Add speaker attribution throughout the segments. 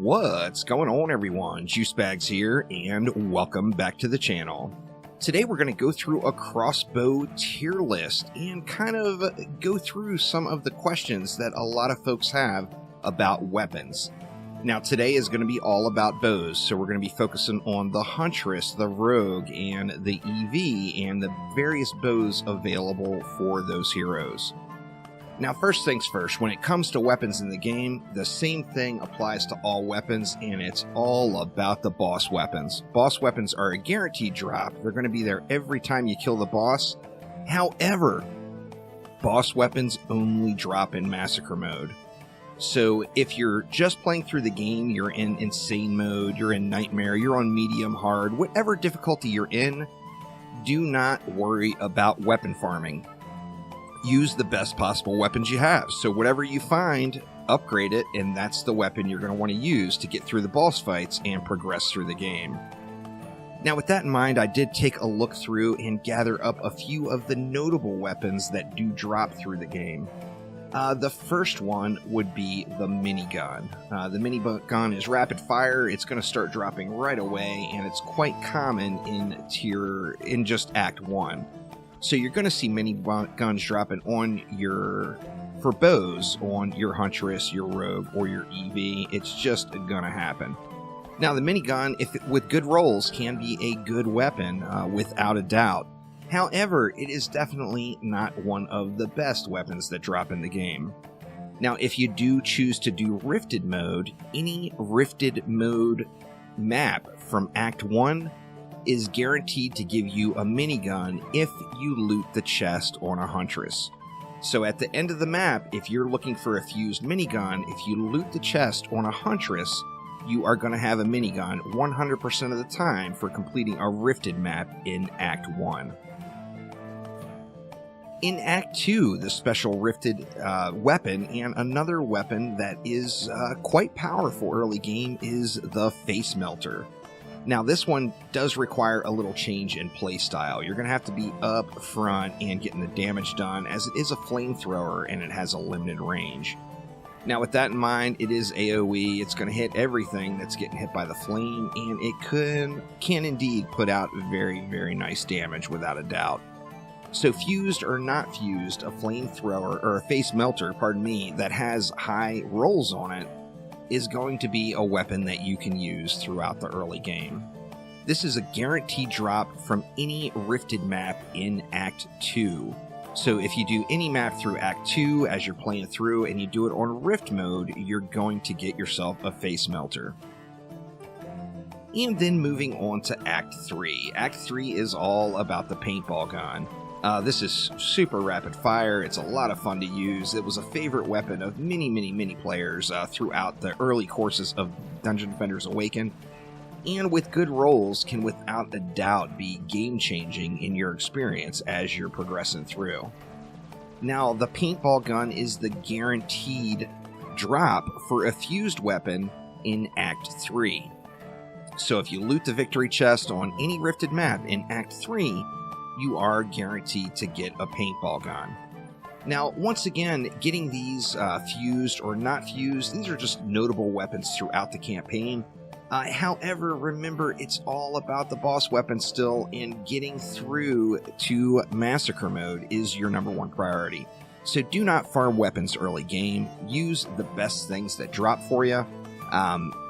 Speaker 1: What's going on, everyone? Juicebags here, and welcome back to the channel. Today we're going to go through a crossbow tier list and kind of go through some of the questions that a lot of folks have about weapons. Now today is going to be all about bows, so we're going to be focusing on the Huntress, the Rogue, and the EV, and the various bows available for those heroes. Now, first things first, when it comes to weapons in the game, the same thing applies to all weapons, and it's all about the boss weapons. Boss weapons are a guaranteed drop. They're going to be there every time you kill the boss. However, boss weapons only drop in Massacre mode. So if you're just playing through the game, you're in Insane mode, you're in Nightmare, you're on Medium, Hard, whatever difficulty you're in, do not worry about weapon farming. Use the best possible weapons you have. So whatever you find, upgrade it, and that's the weapon you're going to want to use to get through the boss fights and progress through the game. Now with that in mind, I did take a look through and gather up a few of the notable weapons that do drop through the game. The first one would be the minigun. The minigun is rapid fire. It's going to start dropping right away, and it's quite common in just Act 1. So you're going to see miniguns dropping for bows on your Huntress, your Rogue, or your EV. It's just going to happen. Now the minigun, with good rolls, can be a good weapon without a doubt. However, it is definitely not one of the best weapons that drop in the game. Now if you do choose to do Rifted mode, any Rifted mode map from Act 1 is guaranteed to give you a minigun if you loot the chest on a Huntress. So at the end of the map, if you're looking for a fused minigun, if you loot the chest on a Huntress, you are going to have a minigun 100% of the time for completing a Rifted map in Act 1. In Act 2, the special Rifted weapon, and another weapon that is quite powerful early game, is the Face Melter. Now this one does require a little change in playstyle. You're going to have to be up front and getting the damage done, as it is a flamethrower and it has a limited range. Now with that in mind, it is AoE. It's going to hit everything that's getting hit by the flame, and it can indeed put out very, very nice damage without a doubt. So fused or not fused, a flamethrower, or a face melter, that has high rolls on it, is going to be a weapon that you can use throughout the early game. This is a guaranteed drop from any Rifted map in Act 2. So if you do any map through Act 2 as you're playing through and you do it on Rift mode, you're going to get yourself a Face Melter. And then moving on to Act 3. Act 3 is all about the paintball gun. This is super rapid fire. It's a lot of fun to use. It was a favorite weapon of many players throughout the early courses of Dungeon Defenders Awakened, and with good rolls can without a doubt be game-changing in your experience as you're progressing through. Now, the paintball gun is the guaranteed drop for a fused weapon in Act 3. So if you loot the victory chest on any Rifted map in Act 3, you are guaranteed to get a paintball gun. Now, once again, getting these fused or not fused, these are just notable weapons throughout the campaign. However, remember, it's all about the boss weapon still, and getting through to Massacre mode is your #1 priority. So do not farm weapons early game. Use the best things that drop for you.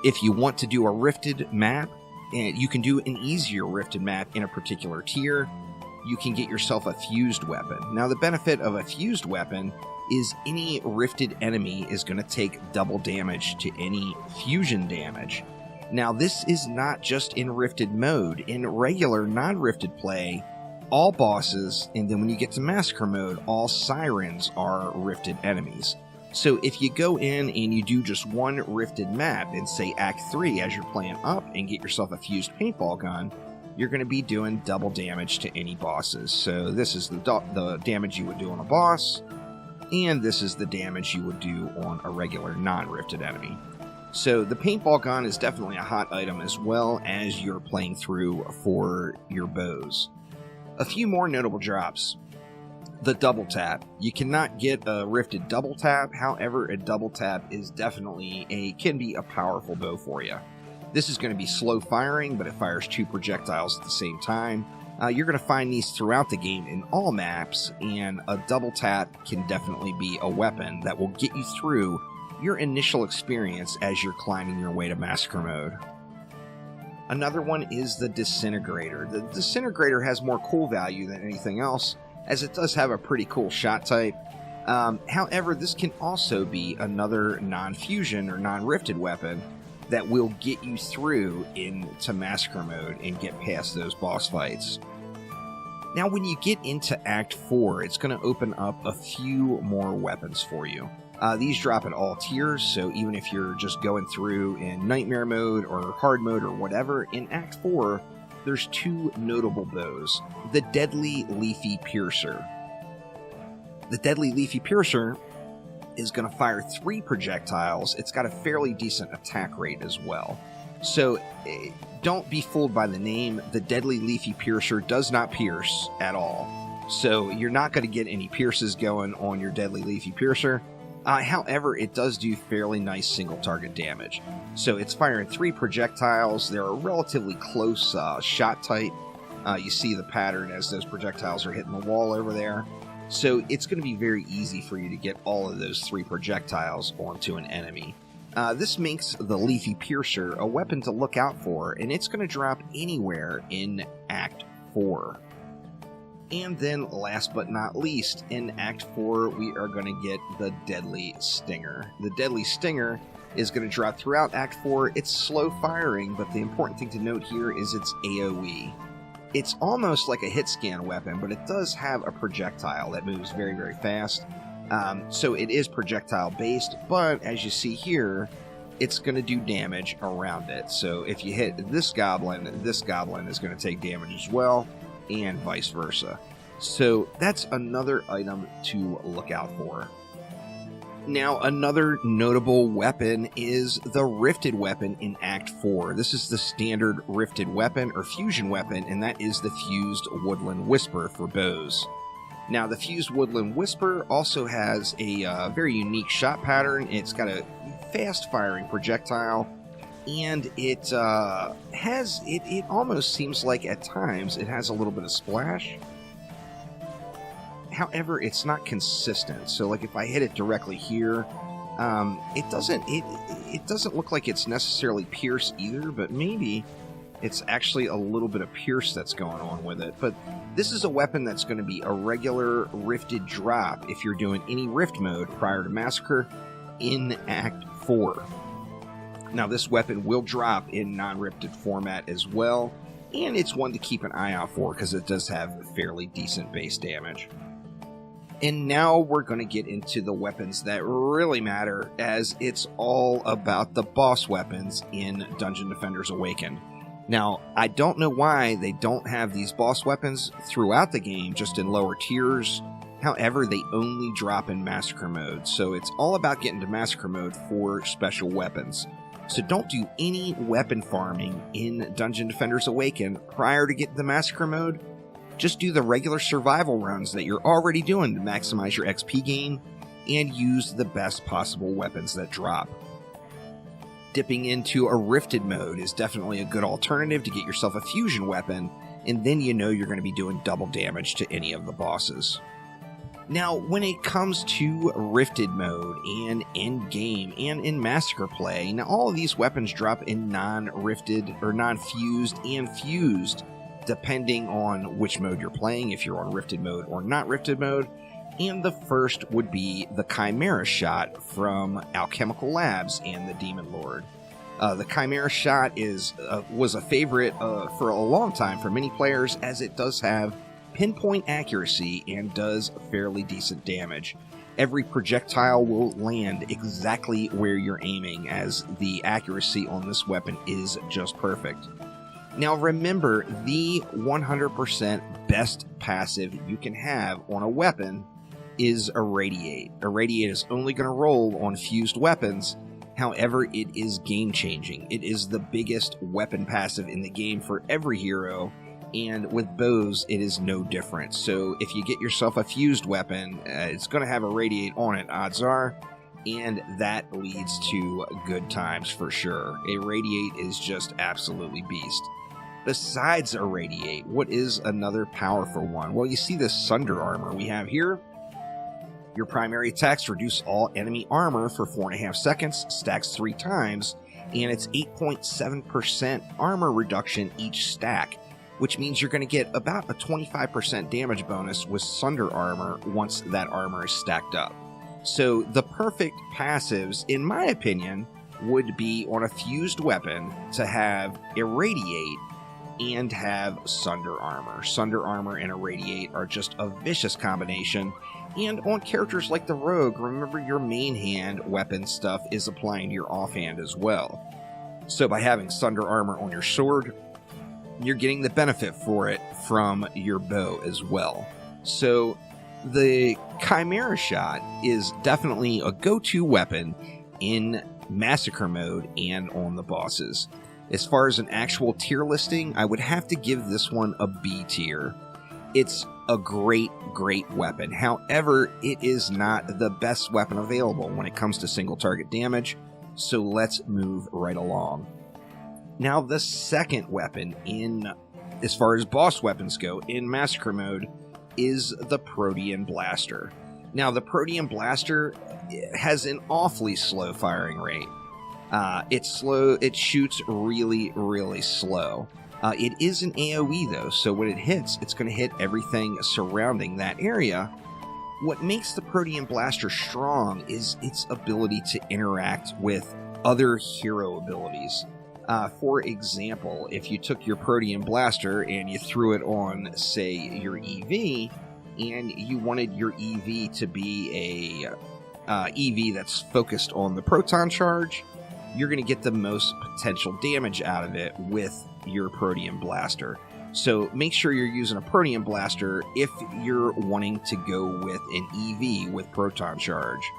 Speaker 1: If you want to do a Rifted map, and you can do an easier Rifted map in a particular tier, you can get yourself a fused weapon. Now the benefit of a fused weapon is any Rifted enemy is going to take double damage to any fusion damage. Now this is not just in Rifted mode. In regular non-Rifted play, all bosses, and then when you get to Massacre mode, all Sirens are Rifted enemies. So if you go in and you do just one Rifted map in, say, Act 3 as you're playing up and get yourself a fused paintball gun, you're going to be doing double damage to any bosses. So this is the damage you would do on a boss, and this is the damage you would do on a regular non-Rifted enemy. So the paintball gun is definitely a hot item as well as you're playing through for your bows. A few more notable drops. The double tap. You cannot get a rifted double tap, however, a double tap is definitely can be a powerful bow for you. This is going to be slow firing, but it fires 2 projectiles at the same time. You're going to find these throughout the game in all maps, and a double tap can definitely be a weapon that will get you through your initial experience as you're climbing your way to Massacre Mode. Another one is the Disintegrator. The Disintegrator has more cool value than anything else, as it does have a pretty cool shot type. However, this can also be another non-fusion or non-rifted weapon that will get you through into Massacre Mode and get past those boss fights. Now, when you get into Act 4, it's going to open up a few more weapons for you. These drop at all tiers, so even if you're just going through in Nightmare Mode or Hard Mode or whatever, in Act 4, there's 2 notable bows. The Deadly Leafy Piercer. The Deadly Leafy Piercer is going to fire 3 projectiles. It's got a fairly decent attack rate as well. So don't be fooled by the name. The Deadly Leafy Piercer does not pierce at all. So you're not going to get any pierces going on your Deadly Leafy Piercer. However, it does do fairly nice single target damage. So it's firing 3 projectiles. They're a relatively close shot type. You see the pattern as those projectiles are hitting the wall over there. So it's going to be very easy for you to get all of those 3 projectiles onto an enemy. This makes the Leafy Piercer a weapon to look out for, and it's going to drop anywhere in Act 4. And then, last but not least, in Act 4, we are going to get the Deadly Stinger. The Deadly Stinger is going to drop throughout Act 4. It's slow firing, but the important thing to note here is its AoE. It's almost like a hit scan weapon, but it does have a projectile that moves very, very fast. So it is projectile based, but as you see here, it's going to do damage around it. So if you hit this goblin is going to take damage as well, and vice versa. So that's another item to look out for. Now, another notable weapon is the Rifted Weapon in Act 4. This is the standard Rifted Weapon or Fusion Weapon, and that is the Fused Woodland Whisper for bows. Now, the Fused Woodland Whisper also has a very unique shot pattern. It's got a fast-firing projectile, and it almost seems like at times it has a little bit of splash. However, it's not consistent. So, like if I hit it directly here, it doesn't look like it's necessarily pierce either, but maybe it's actually a little bit of pierce that's going on with it. But this is a weapon that's going to be a regular rifted drop if you're doing any rift mode prior to Massacre in Act 4. Now, this weapon will drop in non-rifted format as well, and it's one to keep an eye out for because it does have fairly decent base damage. And now we're going to get into the weapons that really matter, as it's all about the boss weapons in Dungeon Defenders Awakened. Now, I don't know why they don't have these boss weapons throughout the game, just in lower tiers. However, they only drop in Massacre Mode, so it's all about getting to Massacre Mode for special weapons. So don't do any weapon farming in Dungeon Defenders Awakened prior to getting to Massacre Mode. Just do the regular survival runs that you're already doing to maximize your XP gain, and use the best possible weapons that drop. Dipping into a Rifted mode is definitely a good alternative to get yourself a fusion weapon, and then you know you're going to be doing double damage to any of the bosses. Now, when it comes to Rifted mode and end-game and in Massacre play, now all of these weapons drop in non-rifted or non-fused and fused, depending on which mode you're playing, if you're on Rifted mode or not Rifted mode. And the first would be the Chimera Shot from Alchemical Labs and the Demon Lord. The Chimera Shot was a favorite for a long time for many players, as it does have pinpoint accuracy and does fairly decent damage. Every projectile will land exactly where you're aiming, as the accuracy on this weapon is just perfect. Now remember, the 100% best passive you can have on a weapon is Irradiate. Irradiate is only going to roll on fused weapons. However, it is game-changing. It is the biggest weapon passive in the game for every hero, And with bows, it is no different. So if you get yourself a fused weapon, it's going to have Irradiate on it, odds are. And that leads to good times for sure. Irradiate is just absolutely beast. Besides Irradiate, what is another powerful one? Well, you see this Sunder Armor we have here. Your primary attacks reduce all enemy armor for 4.5 seconds, stacks 3 times, and it's 8.7% armor reduction each stack, which means you're going to get about a 25% damage bonus with Sunder Armor once that armor is stacked up. So the perfect passives, in my opinion, would be on a fused weapon to have Irradiate and have Sunder Armor. Sunder Armor and Irradiate are just a vicious combination. And on characters like the Rogue, remember your main hand weapon stuff is applying to your offhand as well. So by having Sunder Armor on your sword, you're getting the benefit for it from your bow as well. So the Chimera Shot is definitely a go-to weapon in Massacre mode and on the bosses. As far as an actual tier listing, I would have to give this one a B tier. It's a great weapon. However, it is not the best weapon available when it comes to single target damage, so let's move right along. Now, the second weapon as far as boss weapons go in Massacre mode is the Protean Blaster. Now, the Protean Blaster has an awfully slow firing rate. It's slow. It shoots really slow. It is an AoE though, so when it hits, it's going to hit everything surrounding that area. What makes the Protean Blaster strong is its ability to interact with other hero abilities. For example, if you took your Protean Blaster and you threw it on, say, your EV, and you wanted your EV to be a EV that's focused on the proton charge, you're going to get the most potential damage out of it with your Protean Blaster. So make sure you're using a Protean Blaster if you're wanting to go with an EV with proton charge.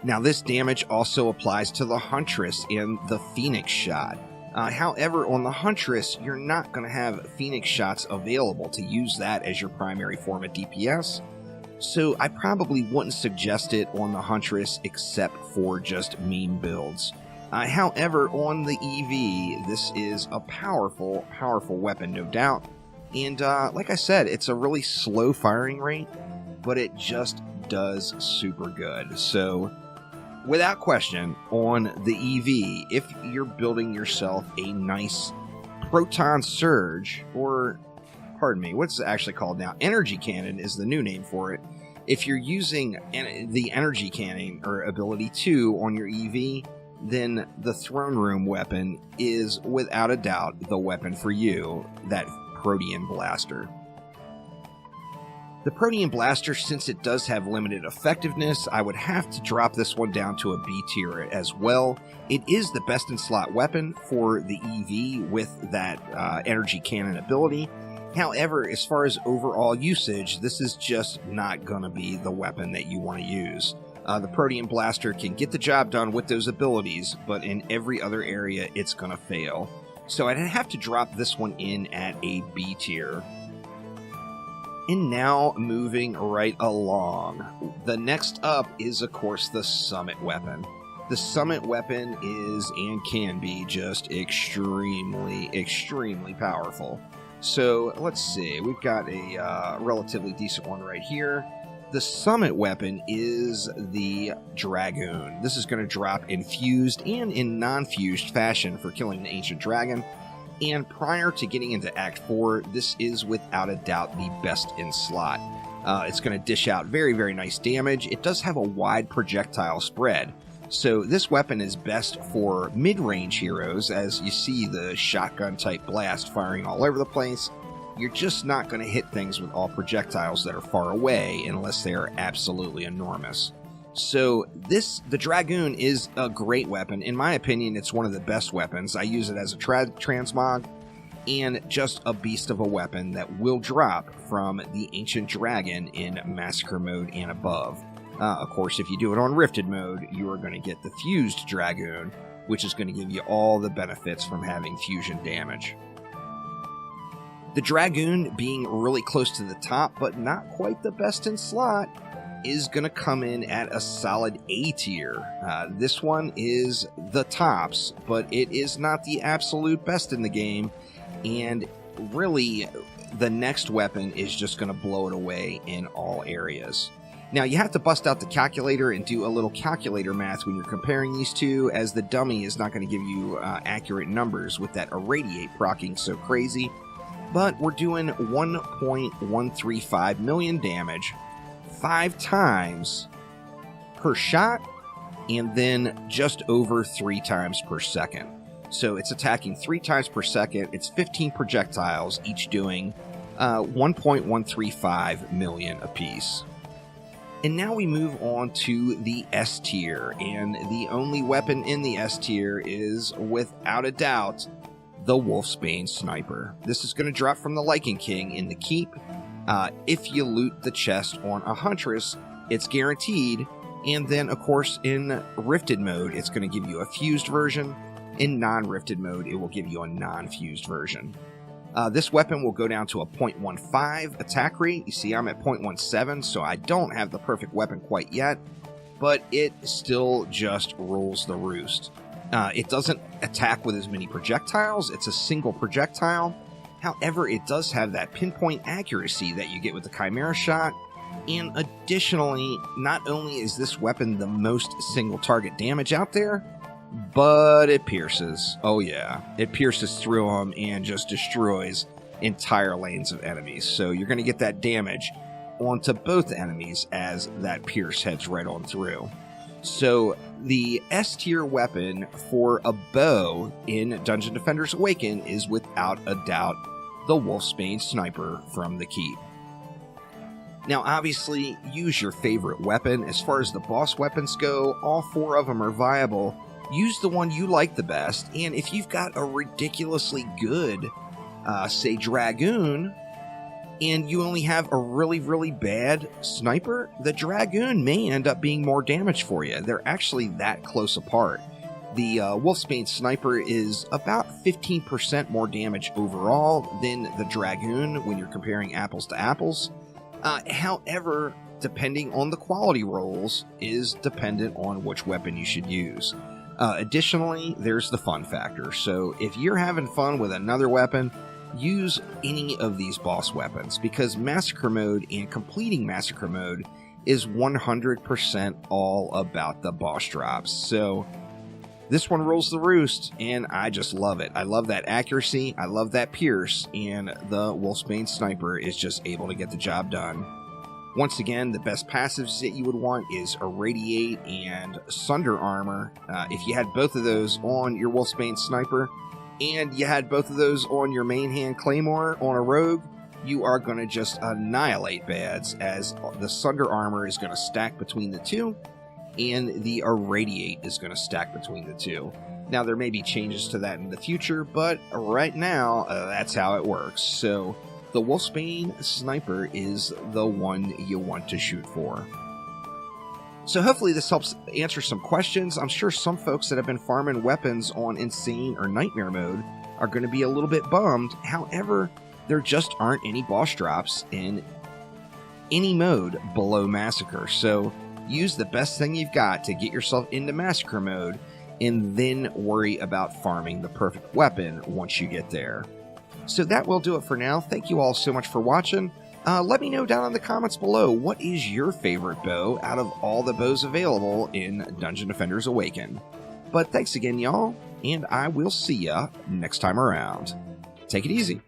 Speaker 1: Now, this damage also applies to the Huntress and the Phoenix Shot. However, on the Huntress, you're not going to have Phoenix Shots available to use that as your primary form of DPS. So I probably wouldn't suggest it on the Huntress except for just meme builds. However, on the EV, this is a powerful weapon, no doubt. And like I said, it's a really slow firing rate, but it just does super good. So without question, on the EV, if you're building yourself a nice Proton Surge, or pardon me, what's it actually called now? Energy Cannon is the new name for it. If you're using the Energy Cannon or ability 2 on your EV, then the Throne Room weapon is without a doubt the weapon for you, that Protean Blaster. The Protean Blaster, since it does have limited effectiveness, I would have to drop this one down to a B tier as well. It is the best in slot weapon for the EV with that Energy Cannon ability. However, as far as overall usage, this is just not going to be the weapon that you want to use. The Protean Blaster can get the job done with those abilities, but in every other area, it's going to fail. So I'd have to drop this one in at a B tier. And now, moving right along, the next up is, of course, the Summit Weapon. The Summit Weapon is and can be just extremely powerful. So let's see, we've got a relatively decent one right here. The Summit Weapon is the Dragoon. This is going to drop in fused and in non-fused fashion for killing the Ancient Dragon. And prior to getting into Act 4, this is without a doubt the best in slot. It's going to dish out very nice damage. It does have a wide projectile spread. So this weapon is best for mid-range heroes, as you see the shotgun-type blast firing all over the place. You're just not going to hit things with all projectiles that are far away unless they are absolutely enormous. So the Dragoon is a great weapon. In my opinion, it's one of the best weapons. I use it as a transmog, and just a beast of a weapon that will drop from the Ancient Dragon in Massacre mode and above. Of course, if you do it on Rifted mode, you are going to get the Fused Dragoon, which is going to give you all the benefits from having fusion damage. The Dragoon, being really close to the top, but not quite the best in slot, is going to come in at a solid A tier. This one is the tops, but it is not the absolute best in the game, and really, the next weapon is just going to blow it away in all areas. Now, you have to bust out the calculator and do a little calculator math when you're comparing these two, as the dummy is not going to give you accurate numbers with that Irradiate proccing so crazy. But we're doing 1.135 million damage 5 times per shot, and then just over 3 times per second. So it's attacking 3 times per second. It's 15 projectiles, each doing 1.135 million apiece. And now we move on to the S tier, and the only weapon in the S tier is, without a doubt, the Wolfsbane Sniper. This is going to drop from the Lycan King in the Keep. If you loot the chest on a Huntress, it's guaranteed, and then, of course, in Rifted mode, it's going to give you a fused version. In non-Rifted mode, it will give you a non-fused version. This weapon will go down to a 0.15 attack rate. You see, I'm at 0.17, so I don't have the perfect weapon quite yet, but it still just rules the roost. It doesn't attack with as many projectiles. It's a single projectile. However, it does have that pinpoint accuracy that you get with the Chimera shot. And additionally, not only is this weapon the most single target damage out there, but it pierces. Oh yeah, it pierces through them and just destroys entire lanes of enemies. So you're going to get that damage onto both enemies as that pierce heads right on through. So the S tier weapon for a bow in Dungeon Defenders Awaken is without a doubt the Wolfsbane Sniper from the Keep. Now, obviously, use your favorite weapon. As far as the boss weapons go, all 4 of them are viable. Use the one you like the best, and if you've got a ridiculously good, say, Dragoon, and you only have a really, really bad Sniper, the Dragoon may end up being more damage for you. They're actually that close apart. The Wolfsbane Sniper is about 15% more damage overall than the Dragoon when you're comparing apples to apples. However, depending on the quality rolls is dependent on which weapon you should use. Additionally, there's the fun factor. So if you're having fun with another weapon, use any of these boss weapons, because Massacre Mode and completing Massacre Mode is 100% all about the boss drops. So this one rules the roost, and I just love it. I love that accuracy, I love that pierce, and the Wolfsbane Sniper is just able to get the job done. Once again, the best passives that you would want is Irradiate and Sunder Armor. If you had both of those on your Wolfsbane Sniper, and you had both of those on your main hand Claymore on a Rogue, you are going to just annihilate bads, as the Sunder Armor is going to stack between the two, and the Irradiate is going to stack between the two. Now, there may be changes to that in the future, but right now, that's how it works. So the Wolfsbane Sniper is the one you want to shoot for. So hopefully this helps answer some questions. I'm sure some folks that have been farming weapons on Insane or Nightmare mode are going to be a little bit bummed. However, there just aren't any boss drops in any mode below Massacre. So use the best thing you've got to get yourself into Massacre mode, and then worry about farming the perfect weapon once you get there. So that will do it for now. Thank you all so much for watching. Let me know down in the comments below, what is your favorite bow out of all the bows available in Dungeon Defenders Awaken. But thanks again, y'all, and I will see ya next time around. Take it easy.